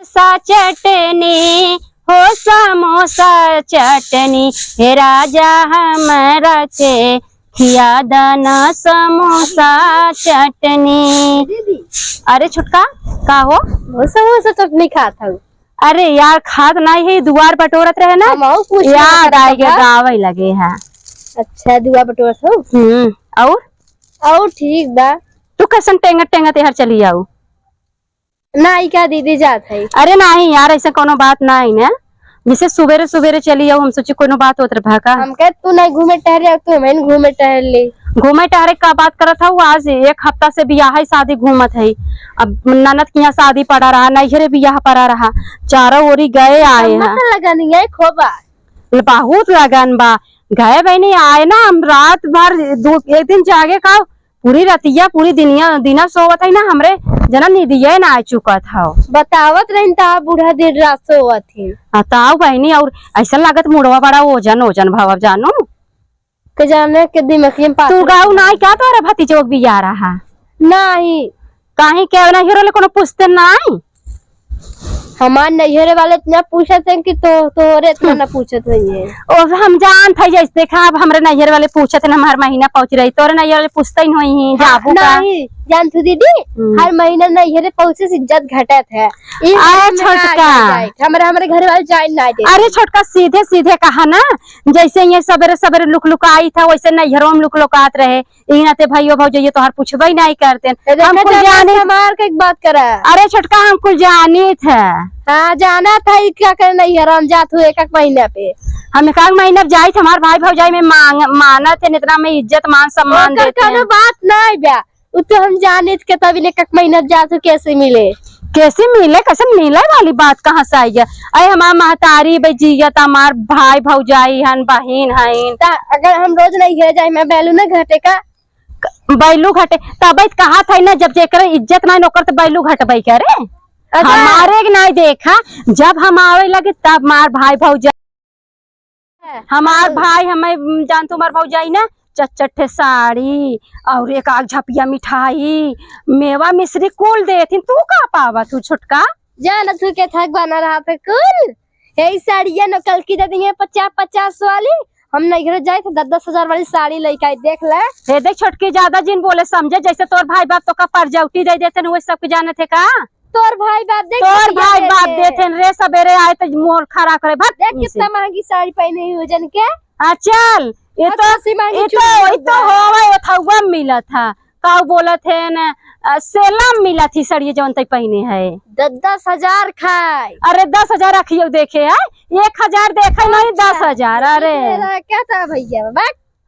सा चटनी हो समोसा चटनी हे राजा हमरा के खिया दाना समोसा चटनी। अरे छुटका का हो समोसा चटनी खाता हूँ। अरे यार खाद नहीं है दुआर बटोरत रहे ना याद आ गया गावे लगे है। अच्छा दुआ बटोरत हो। और ठीक बा। तू कैसन टेंगा टेंगा तेहर चली आऊ नहीं क्या दीदी जात है। अरे नहीं यार ऐसा कोनो बात नहीं ना जैसे सुबेरे सुबेरे चली आऊ हम सोचे कोनो बात होत रहा का हम कह तू नहीं घूमे टहरे तू मैं घूमे टहर ले घूमे टहरे का बात करत हूँ। आज एक हफ्ता से बियाह है शादी घूमत है। अब ननद की यहाँ शादी पड़ा रहा नैहरे बियाह पड़ा रहा चारों ओरी गए आए हैं लगन है खोबा बहुत लगन बा गए बहनी आए ना हम रात भर एक दिन जागे का पूरी रतिया पूरी दिना सोवत है ना हमरे जना निदिये ना आ चुका था बतावत रही था बूढ़ा देर रात सोवत थी ताऊ बहनी और ऐसा लागत मुड़वा बड़ा ओजन ओजन भाव जानू के जाने के दिमाग में तू गाँव ना क्या तोरा भतीजोक भी आ रहा नहीं कहीं क्या ना हीरो ले कोनो पूछते नहीं हमार नैहरे वाले इतना पूछत है कि तोरे इतना ना पूछत है। और हम जान थे जैसे देखा अब हमरे नैहर वाले पूछत है हमार महीना पहुंच रही तोरे नैहर वाले पूछते ही नहीं जाबू का नहीं जान तू दीदी हर महीना नैहरे पहुंचे से इज्जत घटत है। अरे छोटका हमारे घर वाले जाए ना दे। अरे छोटका सीधे सीधे कहा ना जैसे ये सवेरे सवेरे लुक लुकाई था वैसे नैहरों में लुक लुकात रहे इनाते भाइयों भौजैया तोहर पूछबे नहीं करते हम कुल जाने हमार का एक बात करा। अरे छोटका हम कुल जानी था हाँ जाना था क्या करना हम जात हुए एक महीना पे हम एक महीना जाये थे हमारे भाई भौजाई में माना थे इतना में इज्जत मान सम्मान देते बात नहीं ब्या तो हम जाने के तभी एक महीना जात कैसे मिले कैसे मिले वाली बात कहाँ से आई है। अरे हमार महतारी बेजियत हमार भाई भौजाई हन बहन हन अगर हम रोज नहीं है जाए मैं बैलू ना घटे का बैलू घटे तब कहा था ना जब जेकर इज्जत ना नौकर तो बैलू घटबे करे हमारे नहीं देखा जब हम आवे लगे तब मार भाई भौजाई हमार भाई हमें जान तुम्हार भौजाई ना चट्टे साड़ी और एक आग झपिया मिठाई मेवा मिश्री कुल देती तू का पावा तू छुटका जाना तू के थक बना रहा पे कुल यही साड़ियां न कल की दे दी 50-50 वाली हम नहीं जाए थे 10-10 वाली साड़ी लेके देख ले देख छोटकी ज्यादा जिन बोले समझे जैसे तोर भाई बाप तो का परजौटी दे देते वो सब जाने थे का तोर भाई बाप देते रे सवेरे आए तो मोर खड़ा करे देख कितना महंगी साड़ी पहनी हुई जन के चल ये तो होवा मिला था का बोला थे न सेलम मिला थी सड़िए जौन तय पहने है 10,000 खाए। अरे 10,000 रखियो देखे है 1,000 देखे नहीं 10,000 अरे क्या था भैया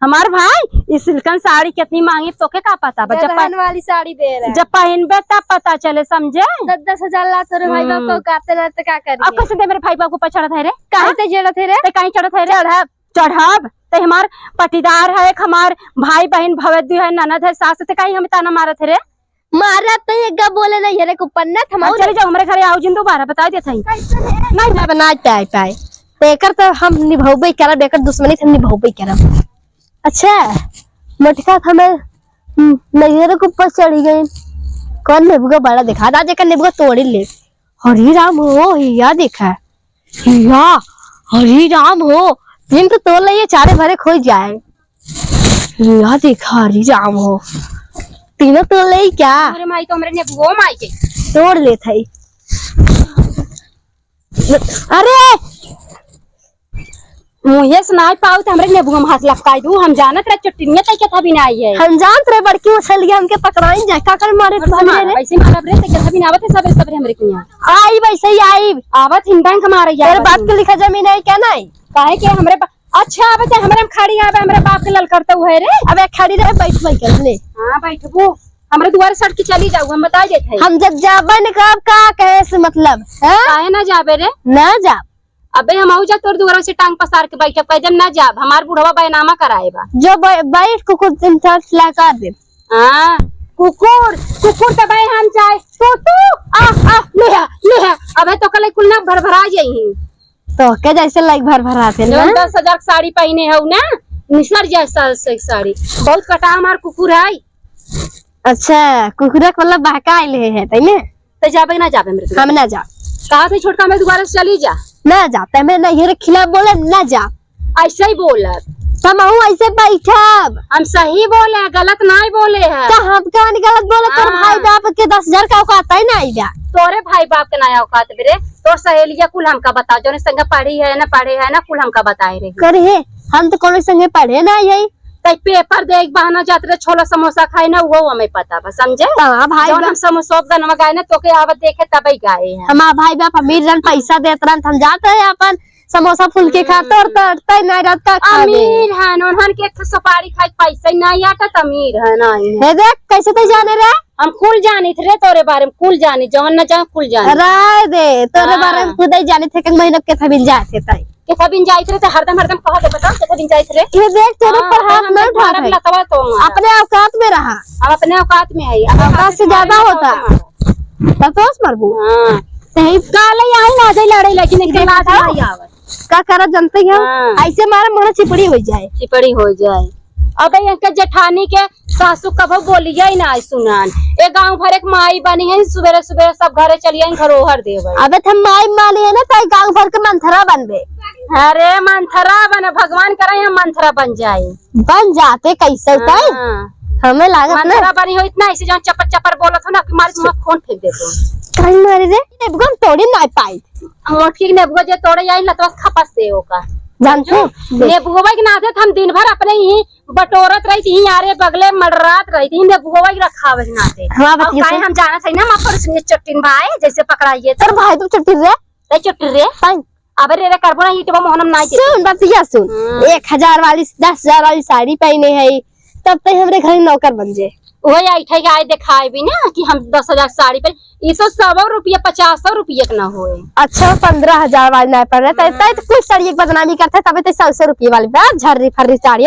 हमार भाई इस सिल्कन साड़ी कितनी महंगी तोके का पता जब वाली साड़ी दे रहे जब पहनबे तब पता चले समझे 10,000 ला तोरे भाई बाप को काते ना तो क्या करिए अब कैसे दे मेरे भाई बाप को पछड़ थे रे काहे ते जड़ा थे रे कहीं चढ़त है रे चढ़ाब ते हमार पटीदार है हमार भाई बहन भवेदी है ननद है सास ते कहीं हम ताना मारत रे मारा तो ये गा बोले नहीं रे को पन्ना थमा चले जाओ हमारे घरे आओ जिन दोबारा बता दे थई नहीं ना बना पाए बेकर तो हम निभाउबे करा बेकर दुश्मनी हम निभाउबे करा। अच्छा मटका हमें नैहरे के ऊपर चढ़ी गई कौन नेबुआ बड़ा देखा राजा का नेबुआ तोड़ी ले हरी राम हो हिया देखा हिया हरी राम हो जिन तो तोड़ ले चारे भरे खो जाए हिया देखा हरी राम हो तीनों तोड़ ले क्या अरे माई तो हमरे नेबुआ माई के तोड़ ले थई अरे मुझे सुनाई पाऊ तो हमरे नेबुआ में हाथ लपकाई दू हम जानत रे चुटनिया तय के था भी नहीं है हम जानत रे बड़की मछलियां हमके पकड़ाई जाए का कर मारे ऐसे मारब रे तय के भी आवत है सबरे सबरे हमरे के यहां आई वैसे ही आई आवत हिंदन के मारे यार तेरे बात के लिखा जमीन है क्या नहीं काहे के हमरे अच्छा आवत है हमरे खड़ी आवे हमरे बाप के लल करते हुए रे अबे खड़ी रहे बैठ कर ले हां बैठबो हमरे द्वार सट के चली जाऊ हम बता देत है हम जब जाबे न कब का कहे से मतलब है काहे ना जाबे रे ना जा अबे हम आऊ जा तोर द्वारा से टांग पसार के बैठब कदम ना जाब हमार बुढ़वा बैनामा कराएबा जो बैठ कुकुर दिन तक ला कर दे हां कुकुर त भाई हम चाहे तू आ ले अबे तो कल कुल ना भरभरा जाई तो के जैसे लाइक भरभराते ना 10,000 साड़ी पहने हो ना निसर जैसा साड़ी बहुत कटा हमार कुकुर है। अच्छा कुकुरा मतलब बहका ले है तइने तो जाबे ना जाबे मेरे हम ना जा कहा थे छोटका में दोबारा से चली जा। ना जाता मैं नैहर खिलाफ बोले ना जा। ऐसा ही बोला समहू ऐसे बैठब। हम सही बोले हैं, गलत नहीं बोले हैं। तो हम कहाँ गलत बोले? तोर हाँ। भाई बाप के 10,000 का औकात है ना जा। तोरे भाई बाप के नया औकात बेरे, तोर सहेलिया कुल हमका बता, जो संग पढ़ी है ना कुल हमका बताए रही। करे हम तो कोनो संगे पढ़े ना यही। कई पेपर दे बहाना जाते रहे, छोला समोसा खाए ना वो हमें पता बस, समझे। हाँ भाई जब हम समोसा गनवा गाए ना तो के आवत देखे तब ही गाए हैं। हमारा भाई बाप अमीर रन पैसा देते रन, हम जाते हैं अपन समोसा फूल के खाते और तरते नहीं रात का अमीर है उन्हन के एक सुपारी खाए पैसा नहीं आता, अमीर है नहीं है। देख कैसे तो जाने रे, हम कुल जानी थे तोरे बारे में, कुल जानी जवन न जा कुल जानी। राय दे तोरे हाँ। बारे में खुद ही जाने थे कि महीना के थबिन जाते थे के थबिन जाइत रहे, तो हरदम कहा दे बता के थबिन जाइत रहे। ये देख तेरे पर हाथ नहीं उठा रहे, लतवा तो अपने औकात में रहा। अब अपने औकात में है, औकात से ज्यादा होता तफोस मरबू। हां सही काले आई ना जाए लड़े, लेकिन एक दिन आज नहीं आवत का करा जानते हैं। हाँ। ऐसे मारा मोहना चिपड़ी हो जाए, चिपड़ी हो जाए। अब इनके जेठानी के सासू कभो बोलिए ही ना सुनान, ए गांव भर एक माई बनी है, सुबह सुबह सब घरे चलिए घरोहर देवे। अबे हम माई मानी है ना तो गांव भर के मंथरा बनबे। अरे मंथरा बने, भगवान करे हम मंथरा बन जाए। बन जाते कैसे होता है? हमें लागत ना मंथरा बनी हो इतना ऐसे जहाँ चपर चपर बोलत हो ना कि मारी मुंह खून फेंक दे तो कहीं मारे रे नेबगन तोड़ी ना पाई। मोटकी ने बुआ जे तोड़े आई लतवा खपस दे ओका जानते ने बुआ के नाते हम दिन भर अपने ही बटोरत रही थी, यारे बगले मडरात रही थी, ने बुआ के रखावे के नाते। हां अब बतिया काहे हम जाना था ना मां पर सुनिए चट्टिन भाई जैसे पकड़ाइए तर भाई तो चट्टी रे ते चट्टी रे पाई। अब रे करबो ना ईटवा मोहनम नाई सुन बतिया सुन, 1,000 वाली 10,000 वाली साड़ी पहने है तब तक हमरे घर नौकर बन जे। वही ऐठे के आए दिखाए भी ना कि हम 10,000 साड़ी पे, ई तो 100 रुपया 50 रुपया के ना होए। अच्छा 15,000 वाली ना पड़ रहा है तो कुछ साड़ी एक बदनामी करते तबे तो 100 रुपये वाली बात झर्री फर्री साड़ी।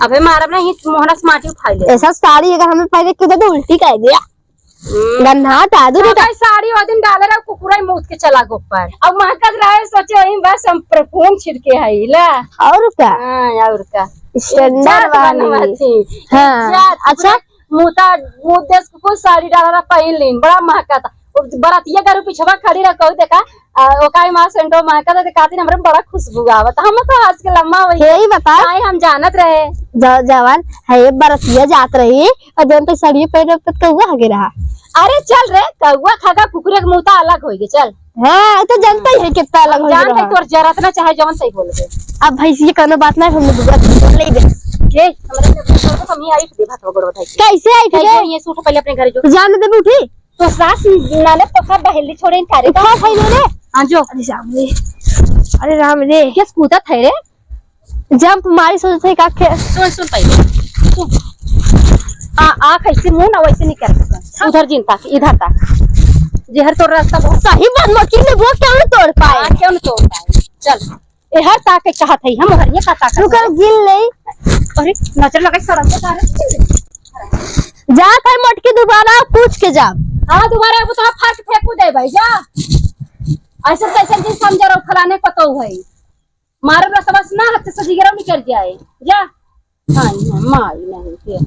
अबे मारब ना ही मोहना स्मार्टी उठा ले ऐसा साड़ी अगर हमें पहले क्यों तो उल्टी कर दिया गन्ना दादू तो ने भाई साड़ी वो दिन डाले रहा कुकुरा मुंह के चला गोपर। अब महकत रहे सोचे वही बस हम परफ्यूम छिड़के है ला और क्या। हां और का स्टैंडर्ड वाली। हाँ अच्छा मुता मुंह देश को साड़ी डाला पहन लीन बड़ा महकता। बरातिया गारू पिछवा खड़ी रखो देखा ओकाई मां सेंटो महकता ते काती हमरे बड़ा खुशबू आवत। हम तो हंस के लम्मा वही यही बता आई हम जानत रहे जवान है बरतिया जात रही और दोन तो साड़ी पहन पे कौवा आगे रहा। अरे चल रे कौवा खागा कुकुरे के मुंह अलग होई चल। हाँ तो जानता ही है कितना अलग हो जानते रहा। तोर जरूरत ना चाहे जवन सही बोल दे। अब भाई ये कोनो बात नहीं हमने बुआ ले दे के हमरे ने तो हम ही आई दे भात गोड़ बताई कैसे आई कैसे थे ये सूट पहले अपने घर जो जान दे उठी तो सास नाले पखा बहेली छोड़े करे उठा भाई मेरे। हां जो अरे राम रे क्या कूदा थे रे जंप मारी सोचते का सुन पहले आ कैसे मुंह ना वैसे नहीं कर सकता उधर जिन तक इधर तक जहर तो रास्ता बहुत सही बात मक्की ने वो क्यों नहीं तोड़ पाए क्यों नहीं तोड़ पाए। चल ए हर ताके कहा थई हम हरिया का ताका रुक गिल नहीं। अरे नजर लगे सड़क पे तारे जा कर मटके दोबारा पूछ के जा। हां दोबारा अब तो फाट फेंकू दे भाई जा ऐसे कैसे चीज समझ रहो फलाने पतो भाई मारो ना बस ना हाथ से जिगरा निकल जाए जा। हां माई नहीं